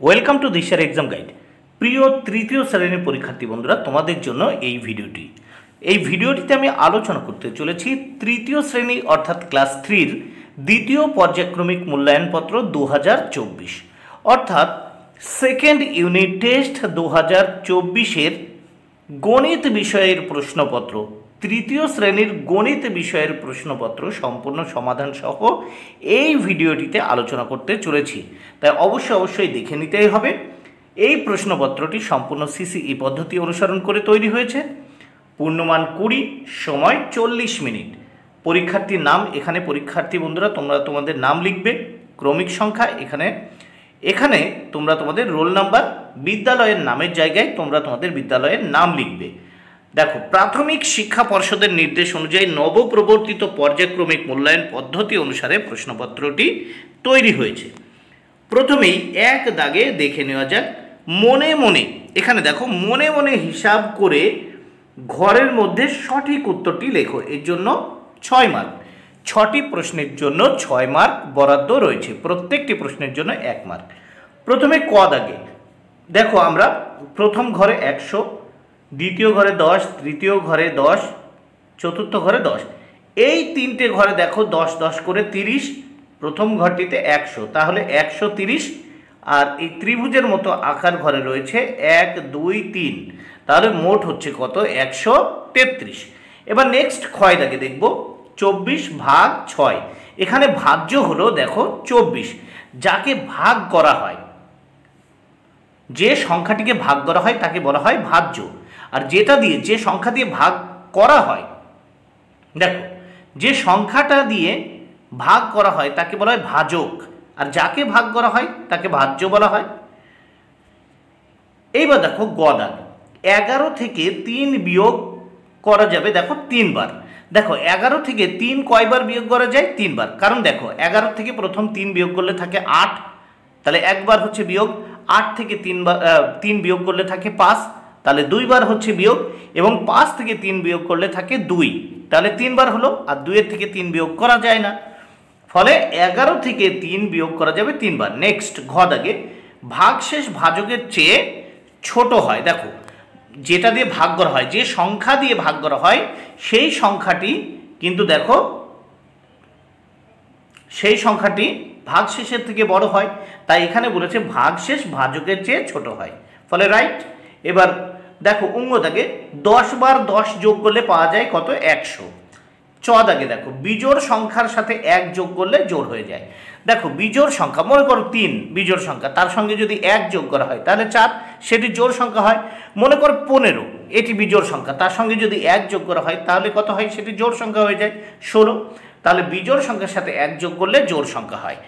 Welcome to দিশার exam guide. প্রিয় তৃতীয় শ্রেণীর পরীক্ষার্থী বন্ধুরা, তোমাদের জন্য এই ভিডিওটিতে আমি আলোচনা করতে চলেছি তৃতীয় শ্রেণী অর্থাৎ ক্লাস 3-র দ্বিতীয় পর্যায়ক্রমিক মূল্যায়নপত্র 2024 অর্থাৎ সেকেন্ড ইউনিট টেস্ট 2024-এর গণিত বিষয়ের প্রশ্নপত্র, তৃতীয় শ্রেণীর গণিত বিষয়ের প্রশ্নপত্র সম্পূর্ণ সমাধান সহ এই ভিডিওটিতে আলোচনা করতে চলেছি। তাই অবশ্যই দেখে নিতেই হবে। এই প্রশ্নপত্রটি সম্পূর্ণ সিসিই পদ্ধতি অনুসরণ করে তৈরি হয়েছে। পূর্ণমান 20, সময় 40 মিনিট। পরীক্ষার্থীর নাম, এখানে পরীক্ষার্থী বন্ধুরা তোমরা তোমাদের নাম লিখবে, ক্রমিক সংখ্যা এখানে তোমরা তোমাদের রোল নাম্বার, বিদ্যালয়ের নামের জায়গায় তোমরা তোমাদের বিদ্যালয়ের নাম লিখবে। দেখো, প্রাথমিক শিক্ষা পর্ষদের নির্দেশ অনুযায়ী নবপ্রবর্তিত পর্যায়ক্রমিক মূল্যায়ন পদ্ধতি অনুসারে প্রশ্নপত্রটি তৈরি হয়েছে। প্রথমেই এক দাগে দেখে নেওয়া যাক। মনে মনে, এখানে দেখো মনে মনে হিসাব করে ঘরের মধ্যে সঠিক উত্তরটি লেখো। এর জন্য 6 মার্ক। 6টি প্রশ্নের জন্য 6 মার্ক বরাদ্দ রয়েছে, প্রত্যেকটি প্রশ্নের জন্য 1 মার্ক। প্রথমে ক দাগে দেখো, আমরা প্রথম ঘরে 100, দ্বিতীয় ঘরে 10, তৃতীয় ঘরে 10, চতুর্থ ঘরে 10, এই তিনটে ঘরে দেখো 10 10 করে 30। প্রথম ঘরটিতে 100, তাহলে 130। আর এই ত্রিভুজের মতো আকার ঘরে রয়েছে 1 2 3, তাহলে মোট হচ্ছে কত? 133। এবার নেক্সট ক্ষয় দাগে দেখব 24 ভাগ 6। এখানে ভাজ্য হলো দেখো 24, যাকে ভাগ করা হয়, যে সংখ্যাটিকে ভাগ করা হয় তাকে বলা হয় ভাজ্য। আর যে সংখ্যা দিয়ে ভাগ করা হয়, দেখো যে সংখ্যাটা দিয়ে ভাগ করা হয় তাকে বলা হয় ভাজক, আর যাকে ভাগ করা হয় তাকে ভাজ্য বলা হয়। এইবার দেখো গ দাগ, 11 থেকে 3 বিয়োগ করা যাবে দেখো 3 বার। দেখো 11 থেকে 3 কয়বার বিয়োগ করা যায়? 3 বার। কারণ দেখো 11 থেকে প্রথম 3 বিয়োগ করলে থাকে 8, তাহলে একবার হচ্ছে বিয়োগ। 8 থেকে 3 বিয়োগ করলে থাকে 5, তাহলে 2 বার হচ্ছে বিয়োগ। এবং 5 থেকে 3 বিয়োগ করলে থাকে 2, তাহলে 3 বার হলো। আর 2 এর থেকে 3 বিয়োগ করা যায় না, ফলে 11 থেকে 3 বিয়োগ করা যাবে 3 বার। নেক্সট ঘ দাগে, ভাগশেষ ভাজকের চেয়ে ছোট হয়। দেখো যেটা দিয়ে ভাগ করা হয়, যে সংখ্যা দিয়ে ভাগ করা হয় সেই সংখ্যাটি কিন্তু দেখো সেই সংখ্যাটি ভাগশেষের থেকে বড় হয়, তাই এখানে বলেছে ভাগশেষ ভাজকের চেয়ে ছোট হয়, ফলে রাইট। এবার দেখো অঙ্গ দাগে 10 বার 10 যোগ করলে পাওয়া যায় কত? 100। চ দাগে দেখো, বিজোড় সংখ্যার সাথে 1 যোগ করলে জোড় হয়ে যায়। দেখো বিজোড় সংখ্যা, মনে করো 3 বিজোড় সংখ্যা, তার সঙ্গে যদি 1 যোগ করা হয় তাহলে 4, সেটি জোড় সংখ্যা হয়। মনে করো 15, এটি বিজোড় সংখ্যা, তার সঙ্গে যদি 1 যোগ করা হয় তাহলে কত হয়? সেটি জোড় সংখ্যা হয়ে যায় 16। তাহলে বিজোড় সংখ্যার সাথে 1 যোগ করলে জোড় সংখ্যা হয়।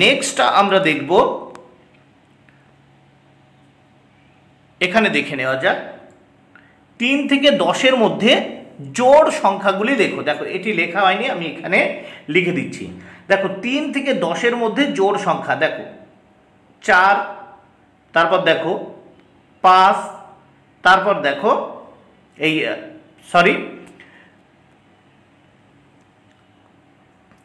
নেক্সট আমরা দেখব, এখানে দেখে নেওয়া যাক 3 থেকে 10-এর মধ্যে জোড় সংখ্যাগুলি লেখো। দেখো এটি লেখা হয়নি, আমি এখানে লিখে দিচ্ছি। দেখো 3 থেকে 10-এর মধ্যে জোড় সংখ্যা, দেখো 4, তারপর দেখো 5, তারপর দেখো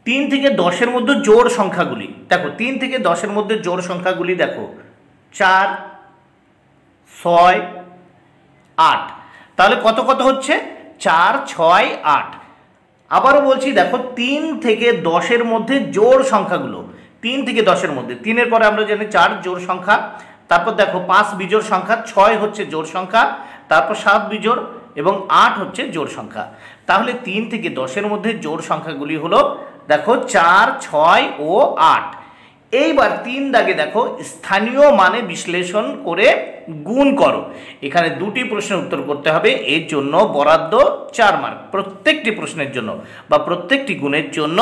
3 থেকে 10-এর মধ্যে জোড় সংখ্যাগুলি, দেখো 3 থেকে 10-এর মধ্যে জোড় সংখ্যাগুলি দেখো 4 6 8, তাহলে কত কত হচ্ছে? 4 6 8। আবারও বলছি, দেখো 3 থেকে 10-এর মধ্যে জোড় সংখ্যাগুলো, 3 থেকে 10-এর মধ্যে, 3-এর পরে আমরা জানি 4 জোড় সংখ্যা, তারপর দেখো 5 বিজোড় সংখ্যা, 6 হচ্ছে জোড় সংখ্যা, তারপর 7 বিজোড় এবং 8 হচ্ছে জোড় সংখ্যা। তাহলে 3 থেকে 10-এর মধ্যে জোড় সংখ্যাগুলি হলো দেখো 4 6 ও 8। এইবার 3 দাগে দেখো, স্থানীয় মানে বিশ্লেষণ করে গুণ করো। এখানে 2টি প্রশ্নের উত্তর করতে হবে, এর জন্য বরাদ্দ 4 মার্ক। প্রত্যেকটি প্রশ্নের জন্য বা প্রত্যেকটি গুণের জন্য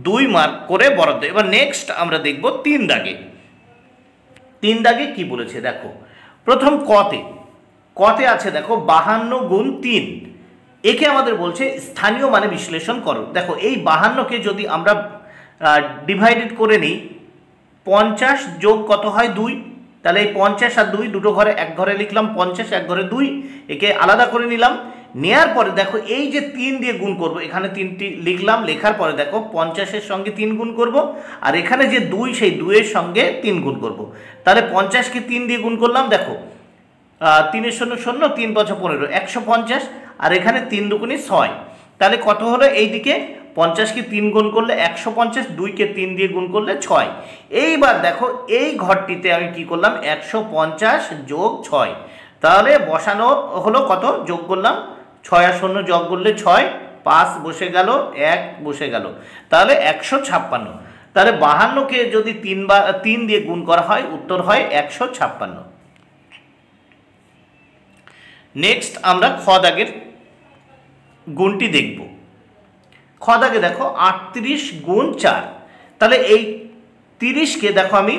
2 মার্ক করে বরাদ্দ। এবার নেক্সট আমরা দেখব 3 দাগে। 3 দাগে কি বলেছে দেখো, প্রথম কতে আছে দেখো 52 গুণ 3। একে আমাদের বলছে স্থানীয় মানে বিশ্লেষণ করো। দেখো এই 52কে যদি আমরা ডিভাইডেড করে নিই, 50 যোগ কত হয়? 2, তাহলে এই 50 আর 2 দুটো ঘরে, এক ঘরে লিখলাম 50, এক ঘরে 2, একে আলাদা করে নিলাম। নেয়ার পরে দেখো এই যে 3 দিয়ে গুণ করব, এখানে 3টি লিখলাম, লেখার পরে দেখো 50-এর সঙ্গে 3 গুণ করব, আর এখানে যে 2 সেই 2-এর সঙ্গে 3 গুণ করব। তাহলে 50-কে 3 দিয়ে গুণ করলাম, দেখো 3 শূন্য শূন্য 3 5 15 150, আর এখানে 3 দুগুণে 6। তাহলে কত হলো? এইদিকে 50-কে 3 গুণ করলে 150, 2-কে 3 দিয়ে গুণ করলে 6। এইবার দেখো এই ঘরটিতে আমি কি করলাম, 150 যোগ 6, তাহলে বসানো হলো কত, যোগ করলাম 6 আর 0 যোগ করলে 6, 5 বসে গেল, 1 বসে গেল, তাহলে 156। তাহলে 52-কে যদি 3 দিয়ে গুণ করা হয় উত্তর হয় 156। নেক্সট আমরা খ দাগের গুণটি দেখব। খ দাগে দেখো 38 গুণ 4, তাহলে এই 30-কে দেখো আমি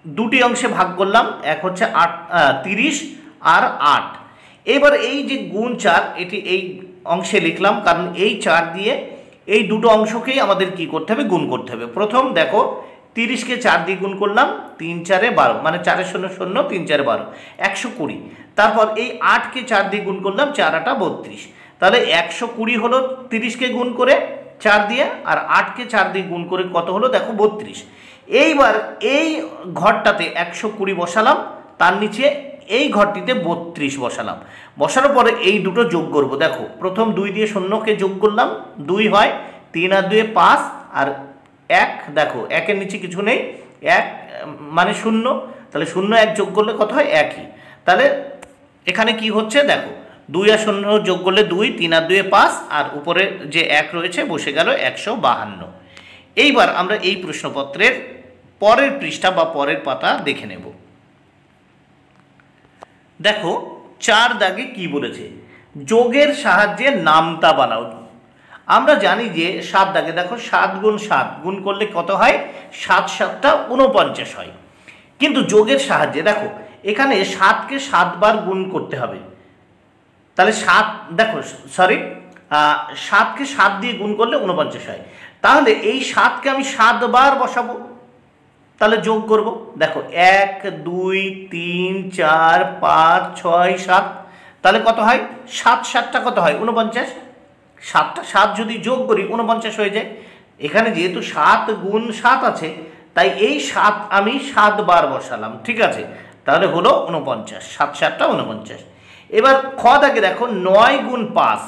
দুটি অংশে ভাগ করলাম, এক হচ্ছে 30 আর 8। এবার এই যে গুণ 4 এটি এই অংশে লিখলাম, কারণ এই 4 দিয়ে এই দুটো অংশকেই আমাদের কি করতে হবে, গুণ করতে হবে। প্রথম দেখো 30-কে 4 দিয়ে গুণ করলাম, 3 4 12, মানে 4 0 0 3 4 12 120। তারপর এই 8-কে 4 দিয়ে গুণ করলাম, 4 8 32, তাহলে 120 হলো 30-কে গুণ করে 4 দিয়ে, আর 8-কে 4 দিয়ে গুণ করে কত হলো দেখো 32। এইবার এই ঘরটাতে 120 বসালাম, তার নিচে এই ঘরটিতে 32 বসালাম। বসানোর পরে এই দুটো যোগ করব। দেখো প্রথম 2 দিয়ে 0-কে যোগ করলাম, 2 হয়, 3 আর 2 5, আর 1, দেখো 1-এর নিচে কিছু নেই, 1 মানে 0, তাহলে 0 1 যোগ করলে কত হয়, 1ই। তাহলে এখানে কি হচ্ছে দেখো, 2 আর 0 যোগ করলে 2, 3 আর 2 5, আর উপরে যে 1 রয়েছে বসে গেল 152। এইবার আমরা এই প্রশ্নপত্রের পরের পৃষ্ঠা বা পরের পাতা দেখে নেব। দেখো 4 দাগে কি বলেছে, যোগের সাহায্যে নামতা বানাও। আমরা জানি যে 7 দাগে দেখো 7 গুণ 7 গুণ করলে কত হয়, 7 7টা 49 হয়। কিন্তু যোগের সাহায্যে দেখো এখানে 7-কে 7 বার গুণ করতে হবে, তাহলে 7 দেখো 7-কে 7 দিয়ে গুণ করলে 49 হয়। তাহলে এই 7-কে আমি 7 বার বসাবো, তাহলে যোগ করব। দেখো 1 2 3 4 5 6 7, তাহলে কত হয়, 7 7টা কত হয় 49, 7টা 7 যদি যোগ করি 49 হয়ে যায়। এখানে যেহেতু 7 গুণ 7 আছে, তাই এই 7 আমি 7 বার বসালাম, ঠিক আছে, তাহলে হলো 49, 7 7টা 49। এবার খ দাগে দেখো 9 গুণ 5,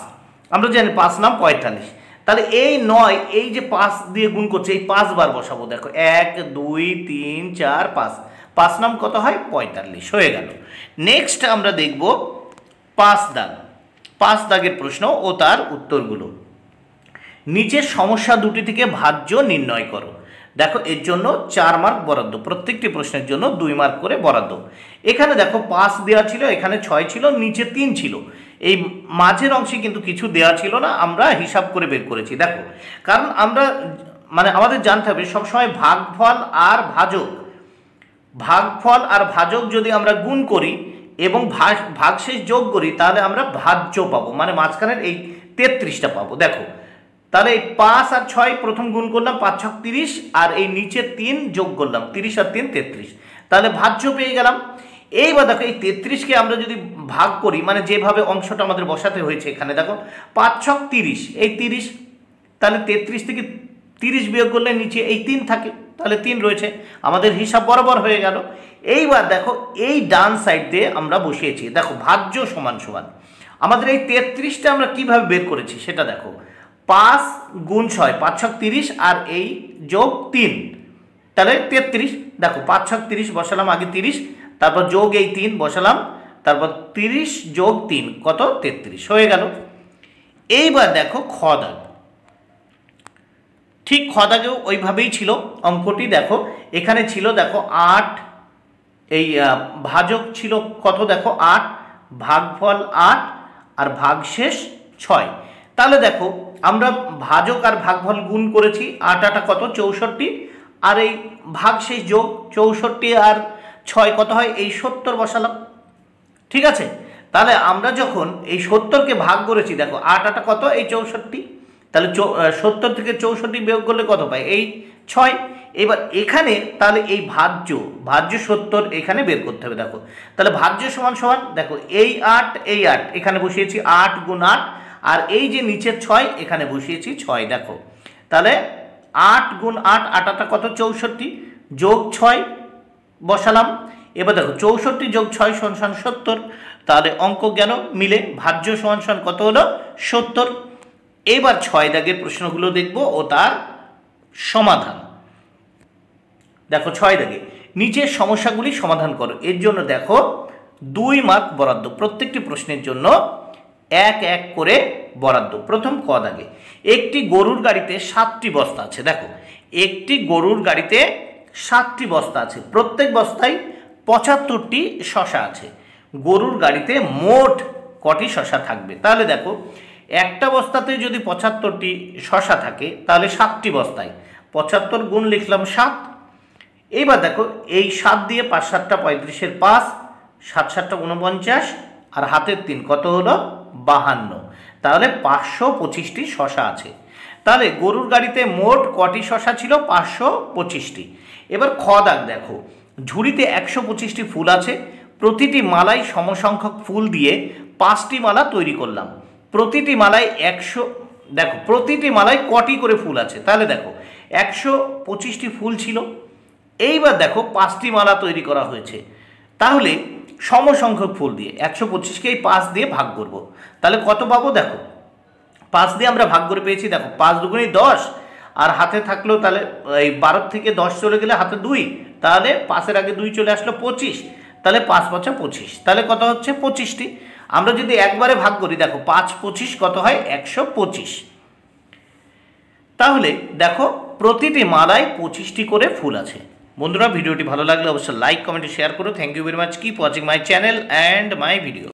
আমরা জানি 5 নাম 45, তাহলে এই 9 এই যে 5 দিয়ে গুণ করছে, এই 5 বার বসাবো। দেখো 1 2 3 4 5, 5 নাম কত হয় 45 হয়ে গেল। নেক্সট আমরা দেখব 5 দাগ। 5 দাগের প্রশ্ন ও তার উত্তরগুলো। নিচের সমস্যা দুটি থেকে ভাজ্য নির্ণয় করো। দেখো এর জন্য 4 মার্ক বরাদ্দ, প্রত্যেকটি প্রশ্নের জন্য 2 মার্ক করে বরাদ্দ। এখানে দেখো 5 দেওয়া ছিল, এখানে 6 ছিল, নিচে 3 ছিল, এই মাঝের অংশে কিন্তু কিছু দেওয়া ছিল না, আমরা হিসাব করে বের করেছি। দেখো কারণ আমরা মানে আমাদের জানতে হবে সবসময় ভাগফল আর ভাজক যদি আমরা গুণ করি এবং ভাগশেষ যোগ করি, তাহলে আমরা ভাজ্য পাবো, মানে মাঝখানের এই 33টা পাবো। দেখো তাহলে এই 5 আর 6 প্রথম গুণ করলাম, 5 6 30, আর এই নিচে 3 যোগ করলাম, 30 আর 3 33, তাহলে ভাজ্য পেয়ে গেলাম। এইবার দেখো এই 33-কে আমরা যদি ভাগ করি, মানে যেভাবে অংশটা আমাদের বসাতে হয়েছে, এখানে দেখো 5 6 30, এই 30, তাহলে 33 থেকে 30 বিয়োগ করলে নিচে এই 3 থাকে, তাহলে 3 রয়েছে, আমাদের হিসাব বরাবর হয়ে গেল। এইবার দেখো এই ডান সাইড দিয়ে আমরা বসিয়েছি, দেখো ভাজ্য সমান সমান আমাদের এই 33টা আমরা কিভাবে বের করেছি সেটা দেখো, 5 গুণ 6 5 6 30, আর এই যোগ 3, তাহলে 33। দেখো 5 6 30 বসালাম, আগে 30, তারপর যোগ এই 3 বসালাম, তারপর 30 যোগ 3 কত 33 হয়ে গেল। এইবার দেখো খ দাগ, ঠিক খ দাগেও ওইভাবেই ছিল অঙ্কটি। দেখো এখানে ছিল দেখো 8, এই ভাজক ছিল কত, দেখো 8, ভাগফল 8, আর ভাগশেষ 6। তাহলে দেখো আমরা ভাজক আর ভাগফল গুণ করেছি, 8 8 কত 64, আর এই ভাগশেষ যোগ 64 আর 6 কত হয়, এই 70 বসালাম, ঠিক আছে। তাহলে আমরা যখন এই 70-কে ভাগ করেছি, দেখো 8 8 কত এই 64, তাহলে 70 থেকে 64 বিয়োগ করলে কত পাই, এই 6। এবার এখানে তাহলে এই ভাজ্য 70 এখানে বের করতে হবে। দেখো তাহলে ভাজ্য সমান সমান দেখো এই 8 এই 8 এখানে বসিয়েছি 8 গুণ 8, আর এই যে নিচের 6 এখানে বসিয়েছি 6। দেখো তাহলে 8 গুণ 8 8টা কত 64 যোগ 6 বসালাম। এবার দেখো 64 যোগ 6 সমান 70, তাহলে অঙ্ক গেল মিলে, ভাজ্য সমান সমান কত হলো 70। এবার 6 দাগের প্রশ্নগুলো দেখব ও তার সমাধান। দেখো 6 দাগে নিচের সমস্যাগুলি সমাধান করো। এর জন্য দেখো 2 মার্ক বরাদ্দ, প্রত্যেকটি প্রশ্নের জন্য 1 1 করে বরাদ্দ। প্রথম ক দাগে একটি গরুর গাড়িতে 7টি বস্তা আছে। দেখো একটি গরুর গাড়িতে 7টি বস্তা আছে, প্রত্যেক বস্তায় 75টি শশা আছে। গরুর গাড়িতে মোট কটি শশা থাকবে? তাহলে দেখো একটা বস্তাতে যদি 75টি শশা থাকে তাহলে 7টি বস্তায় 75 গুণ লিখলাম 7। এইবার দেখো এই 7 দিয়ে 5 7টা 35-এর 5, 7 7টা 49, আর হাতের 3 কত হলো 52, তাহলে 525টি শশা আছে। তাহলে গরুর গাড়িতে মোট কটি শশা ছিল? 525টি। এবার খ দাগ দেখো ঝুড়িতে 125টি ফুল আছে, প্রতিটি মালায় সমসংখ্যক ফুল দিয়ে 5টি মালা তৈরি করলাম। প্রতিটি মালায় 100, দেখো প্রতিটি মালায় কটি করে ফুল আছে? তাহলে দেখো 125টি ফুল ছিল, এইবার দেখো 5টি মালা তৈরি করা হয়েছে, তাহলে সমসংখ্যক ফুল দিয়ে 125কে এই 5 দিয়ে ভাগ করব, তাহলে কত পাবো? দেখো 5 দিয়ে আমরা ভাগ করে পেয়েছি, দেখো 5 দুগুণে 10, আর হাতে থাকলেও তাহলে এই 12 থেকে 10 চলে গেলে হাতে 2, তাহলে 5-এর আগে 2 চলে আসলো 25, তাহলে 5 5 25, তাহলে কত হচ্ছে 25টি। আমরা যদি একবারে ভাগ করি দেখো 5 25 কত হয় 125। তাহলে দেখো প্রতিটি মালায় 25টি করে ফুল আছে। বন্ধুরা ভিডিওটি ভালো লাগলে অবশ্যই লাইক কমেন্ট শেয়ার করো। Thank you very much, keep watching my channel and my video.